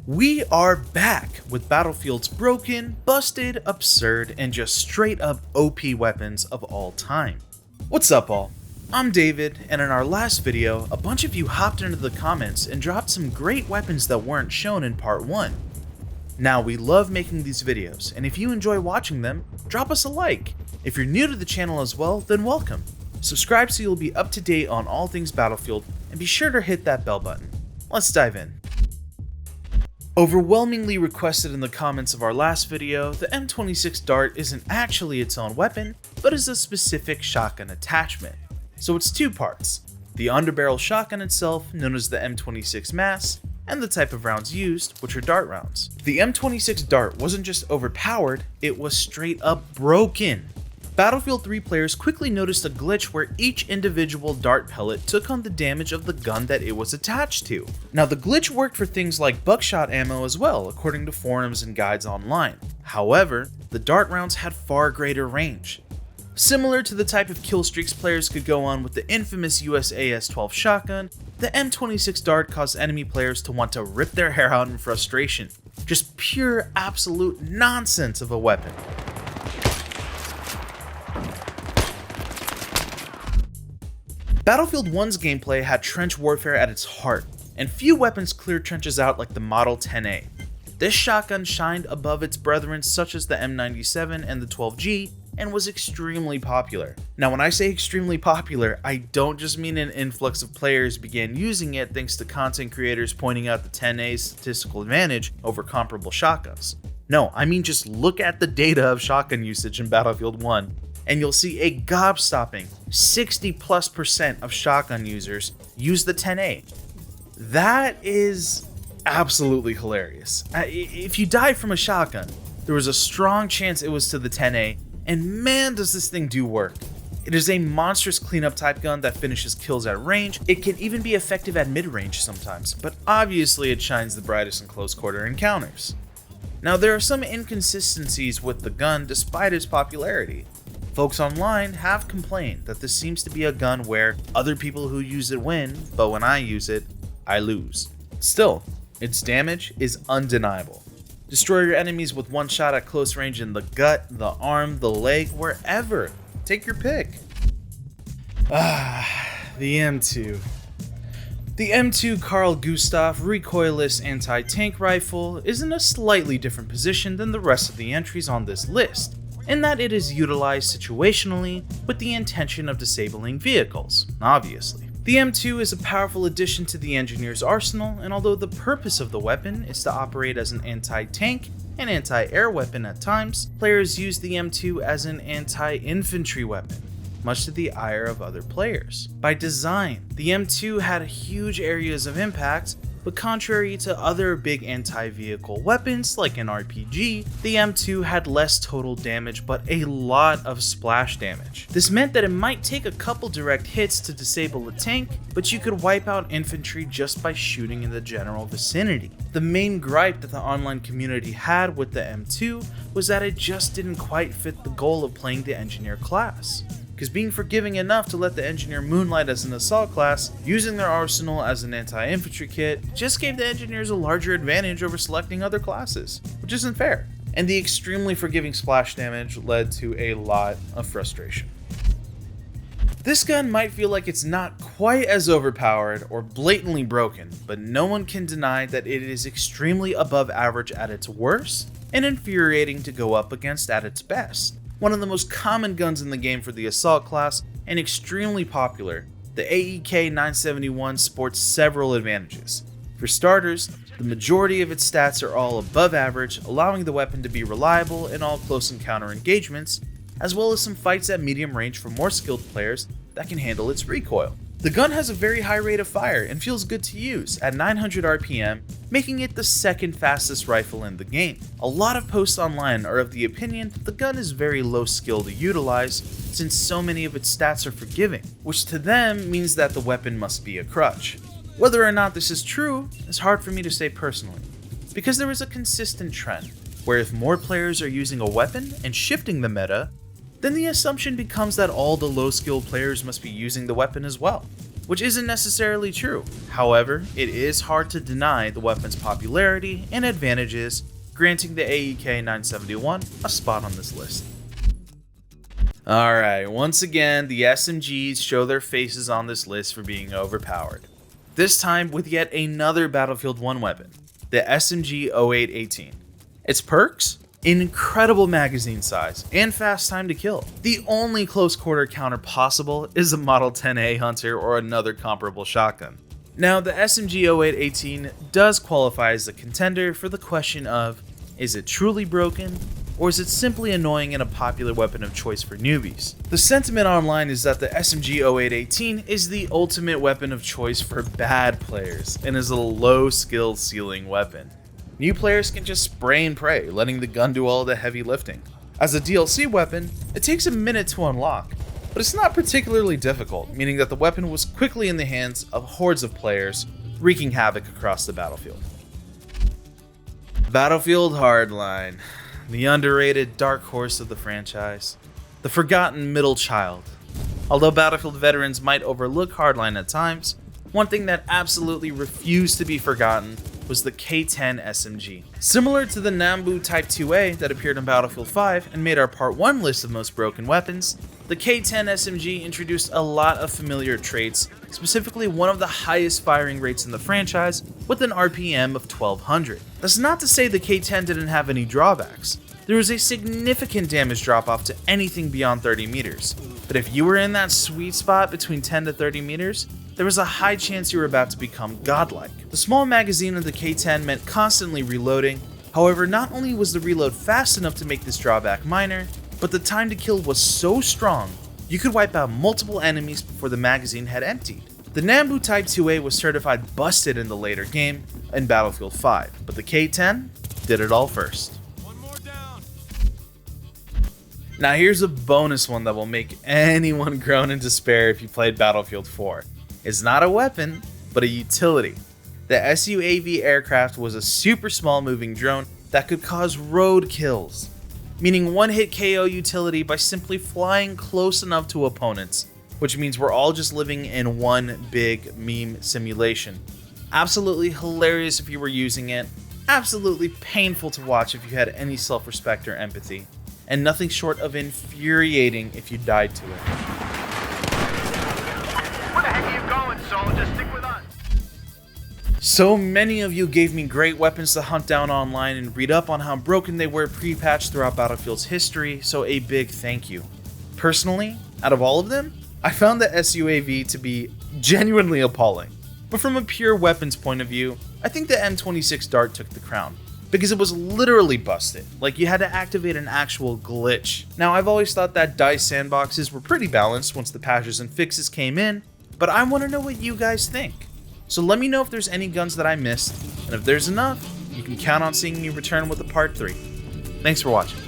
We are back with Battlefield's broken, busted, absurd, and just straight up OP weapons of all time. What's up all? I'm David, and in our last video, a bunch of you hopped into the comments and dropped some great weapons that weren't shown in part 1. Now we love making these videos, and if you enjoy watching them, drop us a like. If you're new to the channel as well, then welcome. Subscribe so you'll be up to date on all things Battlefield, and be sure to hit that bell button. Let's dive in. Overwhelmingly requested in the comments of our last video, the M26 Dart isn't actually its own weapon, but is a specific shotgun attachment. So it's two parts: the underbarrel shotgun itself, known as the M26 mass, and the type of rounds used, which are dart rounds. The M26 Dart wasn't just overpowered, it was straight up broken. Battlefield 3 players quickly noticed a glitch where each individual dart pellet took on the damage of the gun that it was attached to. Now the glitch worked for things like buckshot ammo as well, according to forums and guides online. However, the dart rounds had far greater range. Similar to the type of kill streaks players could go on with the infamous USAS-12 shotgun, the M26 Dart caused enemy players to want to rip their hair out in frustration. Just pure absolute nonsense of a weapon. Battlefield 1's gameplay had trench warfare at its heart, and few weapons cleared trenches out like the Model 10A. This shotgun shined above its brethren such as the M97 and the 12G, and was extremely popular. Now when I say extremely popular, I don't just mean an influx of players began using it thanks to content creators pointing out the 10A's statistical advantage over comparable shotguns. No, I mean just look at the data of shotgun usage in Battlefield 1. And you'll see a gobstopping 60+% of shotgun users use the 10A. That is absolutely hilarious. If you die from a shotgun, there was a strong chance it was to the 10A, and man does this thing do work. It is a monstrous cleanup type gun that finishes kills at range. It can even be effective at mid-range sometimes, but obviously it shines the brightest in close quarter encounters. Now there are some inconsistencies with the gun despite its popularity. Folks online have complained that this seems to be a gun where other people who use it win, but when I use it, I lose. Still, its damage is undeniable. Destroy your enemies with one shot at close range in the gut, the arm, the leg, wherever. Take your pick. The M2. The M2 Carl Gustav recoilless anti-tank rifle is in a slightly different position than the rest of the entries on this list, in that it is utilized situationally with the intention of disabling vehicles, obviously. The M2 is a powerful addition to the engineer's arsenal, and although the purpose of the weapon is to operate as an anti-tank and anti-air weapon at times, players use the M2 as an anti-infantry weapon, much to the ire of other players. By design, the M2 had huge areas of impact, but contrary to other big anti-vehicle weapons like an RPG, the M2 had less total damage but a lot of splash damage. This meant that it might take a couple direct hits to disable a tank, but you could wipe out infantry just by shooting in the general vicinity. The main gripe that the online community had with the M2 was that it just didn't quite fit the goal of playing the engineer class. Because being forgiving enough to let the engineer moonlight as an assault class, using their arsenal as an anti-infantry kit, just gave the engineers a larger advantage over selecting other classes, which isn't fair. And the extremely forgiving splash damage led to a lot of frustration. This gun might feel like it's not quite as overpowered or blatantly broken, but no one can deny that it is extremely above average at its worst and infuriating to go up against at its best. One of the most common guns in the game for the assault class, and extremely popular, the AEK 971 sports several advantages. For starters, the majority of its stats are all above average, allowing the weapon to be reliable in all close encounter engagements, as well as some fights at medium range for more skilled players that can handle its recoil. The gun has a very high rate of fire and feels good to use at 900 RPM, making it the second fastest rifle in the game. A lot of posts online are of the opinion that the gun is very low skill to utilize since so many of its stats are forgiving, which to them means that the weapon must be a crutch. Whether or not this is true is hard for me to say personally, because there is a consistent trend where if more players are using a weapon and shifting the meta, then the assumption becomes that all the low-skilled players must be using the weapon as well, which isn't necessarily true. However, it is hard to deny the weapon's popularity and advantages, granting the AEK 971 a spot on this list. Alright, once again, the SMGs show their faces on this list for being overpowered. This time with yet another Battlefield 1 weapon, the SMG 0818. Its perks? Incredible magazine size and fast time to kill. The only close quarter counter possible is a Model 10A Hunter or another comparable shotgun. Now, the SMG 0818 does qualify as a contender for the question of, is it truly broken, or is it simply annoying and a popular weapon of choice for newbies? The sentiment online is that the SMG 0818 is the ultimate weapon of choice for bad players and is a low skill ceiling weapon. New players can just spray and pray, letting the gun do all the heavy lifting. As a DLC weapon, it takes a minute to unlock, but it's not particularly difficult, meaning that the weapon was quickly in the hands of hordes of players, wreaking havoc across the battlefield. Battlefield Hardline, the underrated dark horse of the franchise, the forgotten middle child. Although Battlefield veterans might overlook Hardline at times, one thing that absolutely refused to be forgotten was the K10 SMG. Similar to the Nambu Type 2A that appeared in Battlefield 5 and made our Part 1 list of most broken weapons, the K10 SMG introduced a lot of familiar traits, specifically one of the highest firing rates in the franchise with an RPM of 1200. That's not to say the K10 didn't have any drawbacks. There was a significant damage drop off to anything beyond 30 meters, but if you were in that sweet spot between 10 to 30 meters, there was a high chance you were about to become godlike. The small magazine of the K10 meant constantly reloading. However, not only was the reload fast enough to make this drawback minor, but the time to kill was so strong, you could wipe out multiple enemies before the magazine had emptied. The Nambu Type 2A was certified busted in the later game in Battlefield 5, but the K10 did it all first. Now here's a bonus one that will make anyone groan in despair if you played Battlefield 4. It's not a weapon, but a utility. The SUAV aircraft was a super small moving drone that could cause road kills, meaning one hit KO utility by simply flying close enough to opponents, which means we're all just living in one big meme simulation. Absolutely hilarious if you were using it, absolutely painful to watch if you had any self-respect or empathy, and nothing short of infuriating if you died to it. Just stick with us. So many of you gave me great weapons to hunt down online and read up on how broken they were pre-patched throughout Battlefield's history, so a big thank you. Personally, out of all of them, I found the SUAV to be genuinely appalling. But from a pure weapons point of view, I think the M26 Dart took the crown, because it was literally busted, like you had to activate an actual glitch. Now, I've always thought that DICE sandboxes were pretty balanced once the patches and fixes came in, but I want to know what you guys think. So let me know if there's any guns that I missed, and if there's enough, you can count on seeing me return with a part 3. Thanks for watching.